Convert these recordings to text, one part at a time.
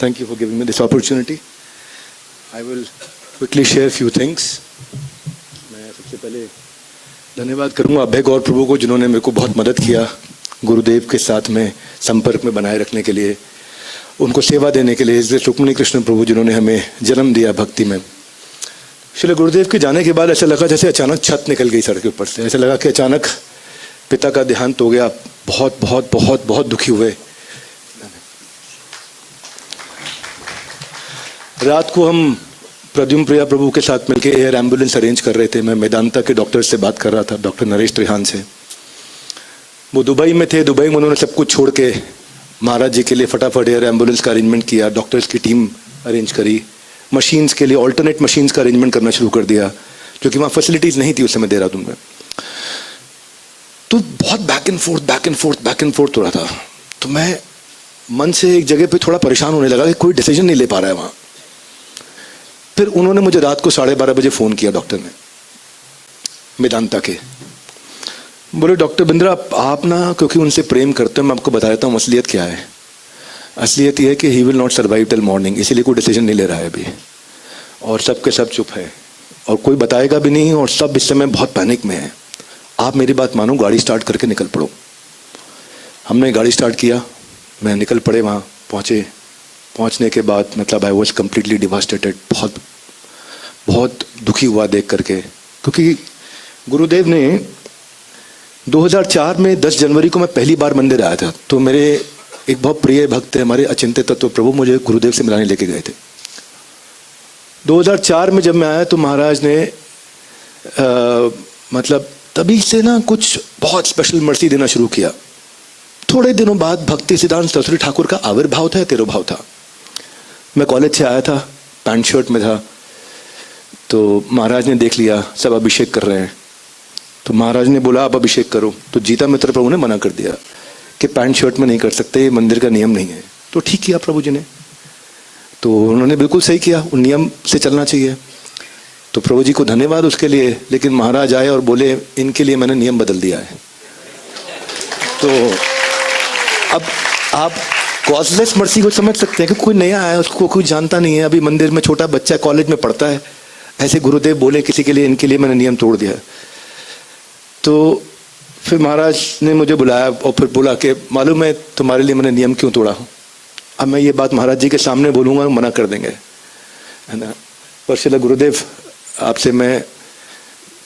Thank you for giving me this opportunity. I will quickly share a few things. मैं सबसे पहले धन्यवाद करूंगा अभय गौर प्रभु को, जिन्होंने मेरे को बहुत मदद किया गुरुदेव के साथ में संपर्क में बनाए रखने के लिए, उनको सेवा देने के लिए। रुक्मिणी कृष्ण प्रभु जिन्होंने हमें जन्म दिया भक्ति में। श्री गुरुदेव के जाने के बाद ऐसा लगा जैसे अचानक छत निकल गई सर के ऊपर से। ऐसा लगा कि अचानक पिता का देहांत हो गया। बहुत बहुत बहुत बहुत दुखी हुए। रात को हम प्रद्युम्न प्रिया प्रभु के साथ मिलकर एयर एम्बुलेंस अरेंज कर रहे थे। मैं मेदांता के डॉक्टर से बात कर रहा था, डॉक्टर नरेश त्रिहान से। वो दुबई में थे। दुबई में उन्होंने सब कुछ छोड़ के महाराज जी के लिए फटाफट एयर एम्बुलेंस का अरेंजमेंट किया, डॉक्टर्स की टीम अरेंज करी, मशीन्स के लिए ऑल्टरनेट मशीन्स का अरेंजमेंट करना शुरू कर दिया, क्योंकि वहाँ फैसिलिटीज़ नहीं थी उस समय देहरादून में। तो बहुत बैक एंड फोर्थ हो रहा था। तो मैं मन से एक जगह पे थोड़ा परेशान होने लगा कि कोई डिसीजन नहीं ले पा रहा है वहाँ। फिर उन्होंने मुझे रात को 12:30 बजे फ़ोन किया, डॉक्टर ने, मेदांता के। बोले डॉक्टर बिंद्रा आप ना, क्योंकि उनसे प्रेम करते हैं, मैं आपको बता देता हूँ असलियत क्या है। असलियत ये है कि he will not survive till morning, इसीलिए कोई डिसीजन नहीं ले रहा है अभी। और सब के सब चुप है और कोई बताएगा भी नहीं, और सब इस समय बहुत पैनिक में है। आप मेरी बात मानो, गाड़ी स्टार्ट करके निकल पड़ो। हमने गाड़ी स्टार्ट किया, मैं निकल पड़े। वहाँ पहुँचने के बाद मतलब आई वॉज कम्प्लीटली डिवास्टेटेड। बहुत बहुत दुखी हुआ देख करके, क्योंकि गुरुदेव ने 2004 में 10 जनवरी को मैं पहली बार मंदिर आया था। तो मेरे एक बहुत प्रिय भक्त है हमारे अचिंत्य तत्व प्रभु, मुझे गुरुदेव से मिलाने लेके गए थे। 2004 में जब मैं आया तो महाराज ने मतलब तभी से ना कुछ बहुत स्पेशल मर्सी देना शुरू किया। थोड़े दिनों बाद भक्ति सिद्धांत सरस्वती ठाकुर का आविर्भाव था या तिरुभाव था। मैं कॉलेज से आया था, पैंट शर्ट में था। तो महाराज ने देख लिया सब अभिषेक कर रहे हैं, तो महाराज ने बोला आप अभिषेक करो। तो जीता मित्र प्रभु ने मना कर दिया कि पैंट शर्ट में नहीं कर सकते, ये मंदिर का नियम नहीं है। तो ठीक किया प्रभु जी ने, तो उन्होंने बिल्कुल सही किया, उन नियम से चलना चाहिए। तो प्रभु जी को धन्यवाद उसके लिए। लेकिन महाराज आए और बोले इनके लिए मैंने नियम बदल दिया है। तो अब आप कॉजलेस मर्सी को समझ सकते हैं कि कोई नया है, उसको कोई जानता नहीं है, अभी मंदिर में छोटा बच्चा है, कॉलेज में पढ़ता है, ऐसे गुरुदेव बोले किसी के लिए, इनके लिए मैंने नियम तोड़ दिया। तो फिर महाराज ने मुझे बुलाया और फिर बोला कि मालूम है तुम्हारे लिए मैंने नियम क्यों तोड़ा हूँ। अब मैं ये बात महाराज जी के सामने बोलूँगा, मना कर देंगे, है ना। पर श्रील गुरुदेव आपसे मैं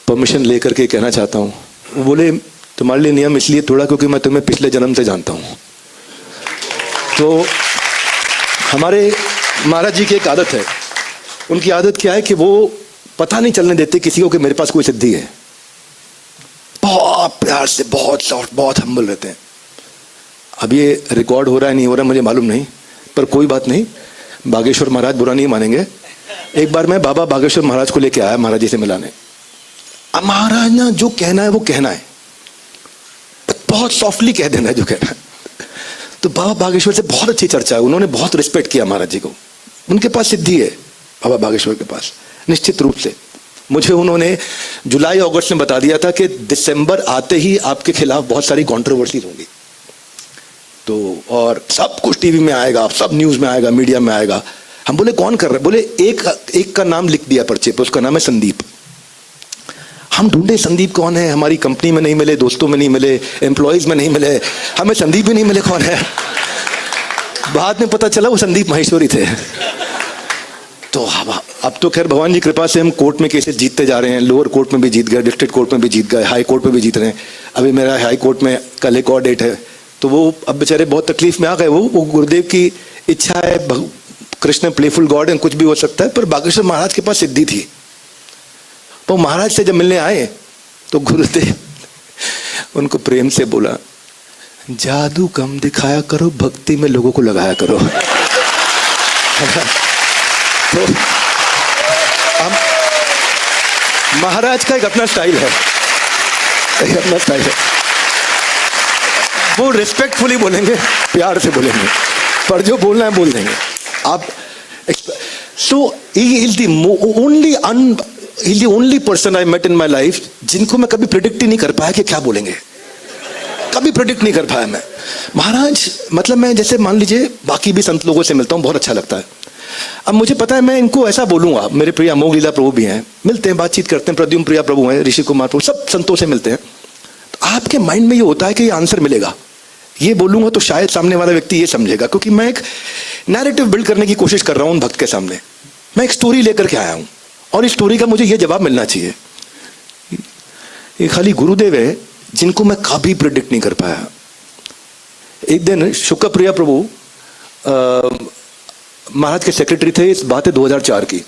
परमिशन लेकर के कहना चाहता हूँ। वो बोले तुम्हारे लिए नियम इसलिए तोड़ा क्योंकि मैं तुम्हें पिछले जन्म से जानता हूँ। तो हमारे महाराज जी की एक आदत है, उनकी आदत क्या है कि वो पता नहीं चलने देते किसी को कि मेरे पास कोई सिद्धि है। बहुत प्यार से, बहुत सॉफ्ट, बहुत हम्बल रहते हैं। अब ये रिकॉर्ड हो रहा है नहीं हो रहा मुझे मालूम नहीं, पर कोई बात नहीं, बागेश्वर महाराज बुरा नहीं मानेंगे। एक बार मैं बाबा बागेश्वर महाराज को लेके आया महाराज जी से मिलाने। अब महाराज ना जो कहना है वो कहना है, बहुत सॉफ्टली कह देना है जो कहना है। तो बाबा बागेश्वर से बहुत अच्छी चर्चा है, उन्होंने बहुत रिस्पेक्ट किया महाराज जी को। उनके पास सिद्धि है बाबा बागेश्वर के पास, निश्चित रूप से। मुझे उन्होंने जुलाई अगस्त में बता दिया था कि दिसंबर आते ही आपके खिलाफ बहुत सारी कंट्रोवर्सीज होंगी। तो और सब कुछ टीवी में आएगा, सब न्यूज में आएगा, मीडिया में आएगा। हम बोले कौन कर रहा है? बोले एक का नाम लिख दिया पर्चे पे, उसका नाम है संदीप। हम ढूंढे संदीप कौन है, हमारी कंपनी में नहीं मिले, दोस्तों में नहीं मिले, एम्प्लॉयज में नहीं मिले, हमें संदीप भी नहीं मिले कौन है। बाद में पता चला वो संदीप माहेश्वरी थे। तो अब तो खैर भगवान जी कृपा से हम कोर्ट में केसेस जीतते जा रहे हैं। लोअर कोर्ट में भी जीत गए, डिस्ट्रिक्ट कोर्ट में भी जीत गए, हाई कोर्ट में भी जीत रहे हैं। अभी मेरा हाई कोर्ट में कल एक और डेट है। तो वो अब बेचारे बहुत तकलीफ में आ गए। वो गुरुदेव की इच्छा है, कृष्ण प्लेफुल गॉड है, कुछ भी हो सकता है। पर बागेश्वर महाराज के पास सिद्धि थी। तो महाराज से जब मिलने आए तो गुरुदेव उनको प्रेम से बोला जादू कम दिखाया करो, भक्ति में लोगों को लगाया करो। तो महाराज का एक अपना स्टाइल है, एक अपना स्टाइल है। वो रिस्पेक्टफुली बोलेंगे, प्यार से बोलेंगे, पर जो बोलना है बोल देंगे आप। So he is the only person I met in my life जिनको मैं कभी प्रिडिक्ट ही नहीं कर पाया कि क्या बोलेंगे। कभी प्रेडिक्ट नहीं कर पाया मैं। महाराज मतलब मैं जैसे मान लीजिए बाकी भी संत लोगों से मिलता हूँ, बहुत अच्छा लगता है। अब मुझे पता है मैं इनको ऐसा बोलूंगा, मेरे प्रिय अमोघ लीला प्रभु भी हैं, मिलते हैं, बातचीत करते हैं, प्रद्युम्न प्रिया प्रभु हैं, ऋषि कुमार प्रभु, सब संतों से मिलते हैं। तो आपके माइंड में ये होता है कि ये आंसर मिलेगा, ये बोलूंगा तो शायद सामने वाला व्यक्ति ये समझेगा, क्योंकि मैं एक नैरेटिव बिल्ड करने की कोशिश कर रहा हूँ भक्त के सामने। मैं एक स्टोरी लेकर के आया हूँ और इस स्टोरी का मुझे ये जवाब मिलना चाहिए। ये खाली गुरुदेव है जिनको मैं कभी प्रिडिक्ट नहीं कर पाया। एक दिन शुक्रप्रिया प्रभु महाराज के सेक्रेटरी थे, इस बात है 2004 की।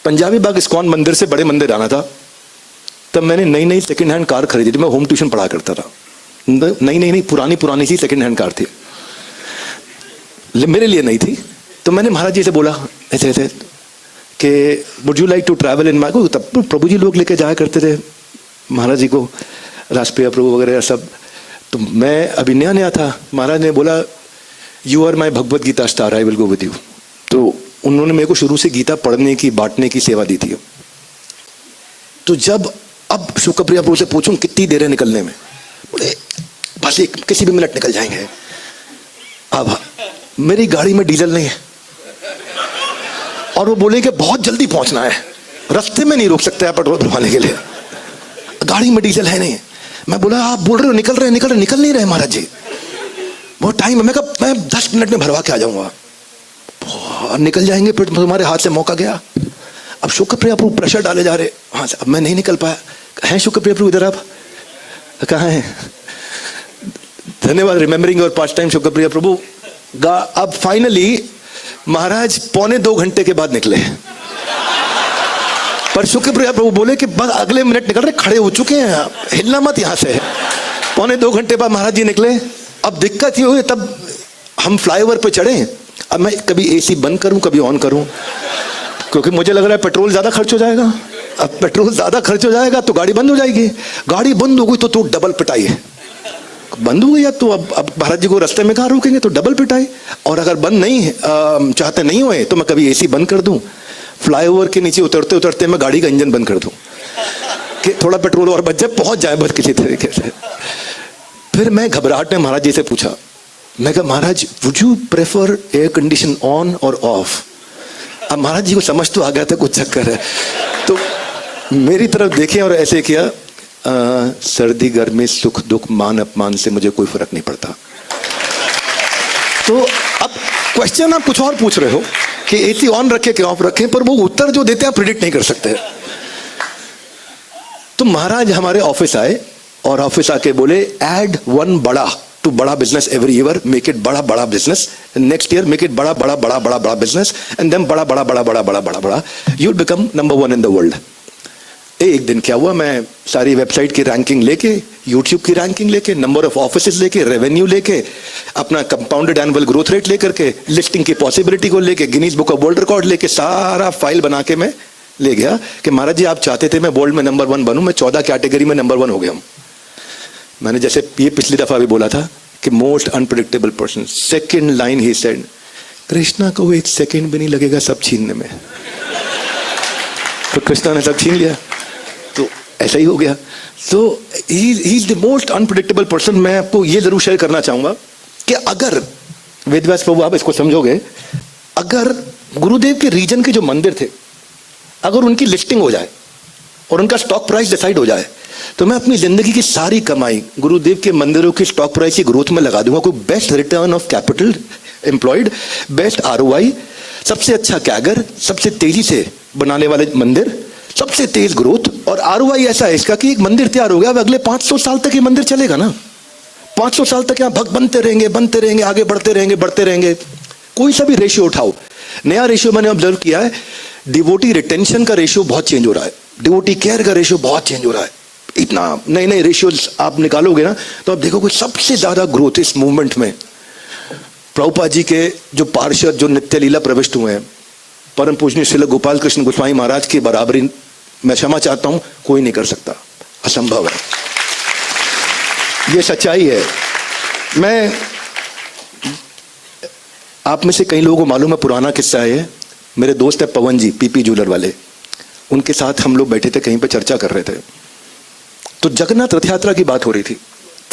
पंजाबी बाग इस्कॉन मंदिर से बड़े मंदिर आना था, तब मैंने नई नई सेकंड हैंड कार खरीदी थी। मैं होम ट्यूशन पढ़ा करता था, नई पुरानी सी सेकंड हैंड कार थी, मेरे लिए नहीं थी। तो मैंने महाराज जी से बोला ऐसे ऐसे कि would you like to travel in my को। तब प्रभु जी लोग लेके जाया करते थे महाराज जी को, राष्ट्रीय प्रभु वगैरह सब। तो मैं अभी नया नया था, महाराज ने बोला you are my Bhagavad Gita star, I will go with you. तो उन्होंने मेरे को शुरू से गीता पढ़ने की, बांटने की सेवा दी थी। तो जब अब शुक्रप्रिया प्रभु से पूछूं कितनी देर है निकलने में, बोले बस एक किसी भी मिनट निकल जाएंगे। अब मेरी गाड़ी में डीजल नहीं है और वो बोले कि बहुत जल्दी पहुंचना है, रास्ते में नहीं रोक सकते आप पेट्रोल भरवाने के लिए, गाड़ी में डीजल है नहीं। मैं बोला आप बोल रहे हो निकल रहे निकल नहीं रहे महाराज जी, बहुत टाइम है। मैं कहा मैं 10 मिनट में भरवा के आ जाऊंगा। निकल जाएंगे, फिर तुम्हारे हाथ से मौका गया। अब शुक्रप्रिया प्रभु प्रेशर डाले जा रहे, हाँ अब मैं नहीं निकल पाया। हैं शुक्रप्रिया प्रभु इधर, आप कहाँ हैं? धन्यवाद, रिमेम्बरिंग योर पास्ट टाइम शुक्रप्रिया प्रभु। अब फाइनली महाराज 1.25 घंटे के बाद निकले, पर शुक्रप्रिया प्रभु बोले कि बस अगले मिनट निकल रहे, खड़े हो चुके हैं, हिलना मत यहां से। 1.25 घंटे बाद महाराज जी निकले। अब दिक्कत ये हुई, तब हम फ्लाईओवर पे चढ़े। अब मैं कभी एसी बंद करूं कभी ऑन करूं, क्योंकि मुझे लग रहा है पेट्रोल ज्यादा खर्च हो जाएगा। अब पेट्रोल ज्यादा खर्च हो जाएगा तो गाड़ी बंद हो जाएगी, गाड़ी बंद हो गई तो डबल पिटाई है। बंद हो गई तो अब महाराज जी को रास्ते में कहाँ रोकेंगे, तो डबल पिटाई। और अगर बंद नहीं चाहते नहीं हुए तो मैं कभी एसी बंद कर दूं, फ्लाईओवर के नीचे उतरते उतरते मैं गाड़ी का इंजन बंद कर दूं कि थोड़ा पेट्रोल और बच जाए, पहुंच जाए बस किसी तरीके से। फिर मैं घबराहट में महाराज जी से पूछा, मैं कहा Maharaj would you prefer air condition on और ऑफ? अब महाराज जी को समझ तो आ गया था कुछ चक्कर है, तो मेरी तरफ देखे और ऐसे किया, सर्दी गर्मी सुख दुख मान अपमान से मुझे कोई फर्क नहीं पड़ता। तो अब क्वेश्चन आप कुछ और पूछ रहे हो कि एसी ऑन रखे कि ऑफ रखें, पर वो उत्तर जो देते हैं आप प्रिडिक्ट नहीं कर सकते। तो महाराज हमारे ऑफिस आए और ऑफिस आके बोले ऐड 1 बड़ा टू बड़ा business every year, make it बड़ा बड़ा business, next year make it बड़ा बड़ा बड़ा बड़ा बड़ा बिजनेस, एंड देन बड़ा बड़ा बड़ा बड़ा बड़ा बड़ा बड़ा, you will become number 1 in the world. एक दिन क्या हुआ, मैं सारी वेबसाइट की रैंकिंग लेके, यूट्यूब की रैंकिंग लेके, नंबर ऑफ ऑफिसेज लेके, रेवेन्यू लेके, अपना कंपाउंडेड एनुअल ग्रोथ रेट लेकर के, लिस्टिंग की पॉसिबिलिटी को लेके, Guinness book of world record लेके, सारा फाइल बना के मैं ले गया कि महाराज जी आप चाहते थे मैं वर्ल्ड में नंबर 1 बनूं, मैं 14 कैटेगरी में नंबर 1 हो गया हूं। मैंने जैसे ये पिछली दफा भी बोला था कि most unpredictable person, second line he said, Krishna को 1 सेकेंड भी नहीं लगेगा सब छीनने में। तो कृष्णा ने सब छीन लिया, तो ऐसा ही हो गया। तो ही is the most unpredictable person. मैं आपको ये जरूर शेयर करना चाहूंगा कि अगर वेदव्यास प्रभु आप इसको समझोगे, अगर गुरुदेव के रीजन के जो मंदिर थे अगर उनकी लिस्टिंग हो जाए और उनका स्टॉक प्राइस डिसाइड हो जाए, तो मैं अपनी जिंदगी की सारी कमाई गुरुदेव के मंदिरों की स्टॉक प्राइस की ग्रोथ में लगा दूंगा। कोई best return of capital employed, best ROI, सबसे अच्छा कैगर, सबसे तेजी से बनाने वाले मंदिर, सबसे तेज ग्रोथ। और ROI ऐसा है इसका कि एक मंदिर तैयार हो गया, अब अगले 500 साल तक ये मंदिर चलेगा ना। 500 साल तक यहाँ भक्त बनते रहेंगे, आगे बढ़ते रहेंगे। कोई सा भी रेशियो उठाओ, नया रेशियो मैंने ऑब्जर्व किया है, डिवोटी रिटेंशन का रेशियो बहुत चेंज हो रहा है, डिवोटी केयर का रेशियो बहुत चेंज हो रहा है। इतना नए रेशियोज आप निकालोगे ना तो आप देखोगे सबसे ज्यादा ग्रोथ इस मूवमेंट में प्रभुपाद जी के जो पार्षद, जो नित्य लीला प्रविष्ट हुए हैं, परम पूजनीय श्रील गोपाल कृष्ण गोस्वामी महाराज की बराबरी मैं क्षमा चाहता हूं कोई नहीं कर सकता, असंभव है, ये सच्चाई है। मैं आप में से कई लोगों को मालूम है, पुराना किस्सा है, मेरे दोस्त है पवन जी, PP ज्वेलर वाले, उनके साथ हम लोग बैठे थे कहीं पे चर्चा कर रहे थे, तो जगन्नाथ रथ यात्रा की बात हो रही थी।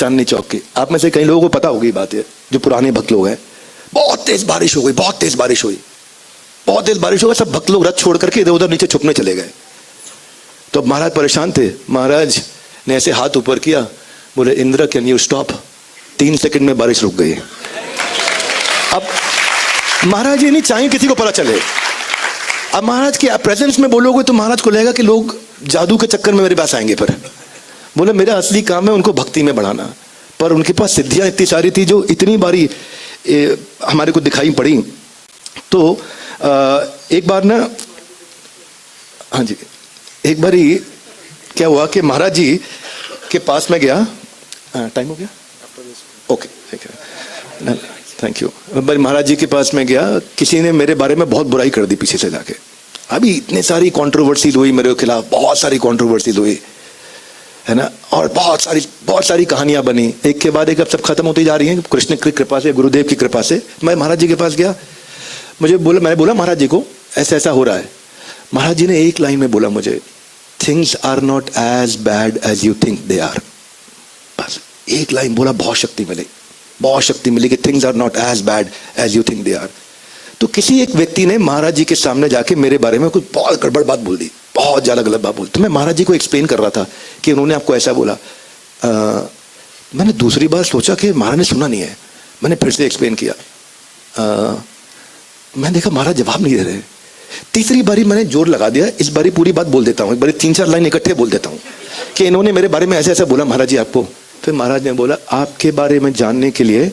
चांदनी चौक की। आप में से कई लोगों को पता होगी बात है, जो पुराने भक्त लोग हैं। बहुत तेज बारिश हो गई, बहुत तेज बारिश हुई, बहुत तेज बारिश हो गई। सब भक्त लोग रथ छोड़ करके इधर उधर नीचे छुपने चले गए। तो महाराज परेशान थे। महाराज ने ऐसे हाथ ऊपर किया, बोले Indra can you stop. 3 second में बारिश रुक गई। अब महाराज ये नहीं चाहिए किसी को पता चले। अब महाराज के प्रेजेंस में बोलोगे तो महाराज को लगेगा कि लोग जादू के चक्कर में मेरे पास आएंगे। पर बोले मेरा असली काम है उनको भक्ति में बढ़ाना। पर उनके पास सिद्धियां इतनी सारी थी जो इतनी बारी हमारे को दिखाई पड़ी। तो एक बार ना, हाँ जी, एक बार ही क्या हुआ कि महाराज जी के पास में गया। टाइम हो गया? Okay, thank you. Maharaj ji के पास में गया, किसी ने मेरे बारे में बहुत बुराई कर दी पीछे से जाके। अभी इतनी सारी कंट्रोवर्सी हुई मेरे खिलाफ, बहुत सारी कंट्रोवर्सी हुई है ना, और बहुत सारी कहानियां बनी, एक के बाद एक। अब सब खत्म होती जा रही हैं कृष्ण की कृपा से, गुरुदेव की कृपा से। मैं महाराज जी के पास गया, मैंने बोला महाराज जी को ऐसा ऐसा हो रहा है। महाराज जी ने एक लाइन में बोला मुझे, things are not as bad as you think they are. बस एक लाइन बोला, बहुत शक्ति मिली कि things are not as bad as you think they are. तो किसी एक व्यक्ति ने महाराज जी के सामने जाके मेरे बारे में कुछ बहुत गड़बड़ बात बोल दी, बहुत ज्यादा गलत बात बोली। तो मैं महाराज जी को एक्सप्लेन कर रहा था कि उन्होंने आपको ऐसा बोला। मैंने दूसरी बार सोचा कि महाराज ने सुना नहीं है, मैंने फिर से एक्सप्लेन किया। मैं देखा महाराज जवाब नहीं दे रहे। तीसरी बारी मैंने जोर लगा दिया, इस बारी पूरी बात बोल देता हूँ, एक बारी 3-4 लाइन इकट्ठे बोल देता हूँ कि इन्होंने मेरे बारे में ऐसा ऐसा बोला महाराज जी आपको। फिर महाराज ने बोला, आपके बारे में जानने के लिए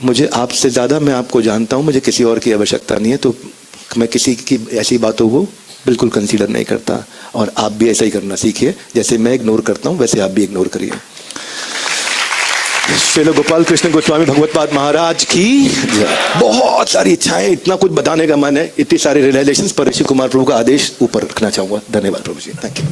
मुझे आपसे ज़्यादा मैं आपको जानता हूँ, मुझे किसी और की आवश्यकता नहीं है। तो मैं किसी की ऐसी बातों को बिल्कुल कंसीडर नहीं करता, और आप भी ऐसा ही करना सीखिए। जैसे मैं इग्नोर करता हूँ वैसे आप भी इग्नोर करिए। श्रील गोपाल कृष्ण गोस्वामी भगवत्पाद महाराज की बहुत सारी इच्छाएं, इतना कुछ बताने का मन है, इतनी सारी रियलाइजेशंस, पर ऋषि कुमार प्रभु का आदेश ऊपर रखना चाहूँगा। धन्यवाद प्रभु जी, थैंक यू।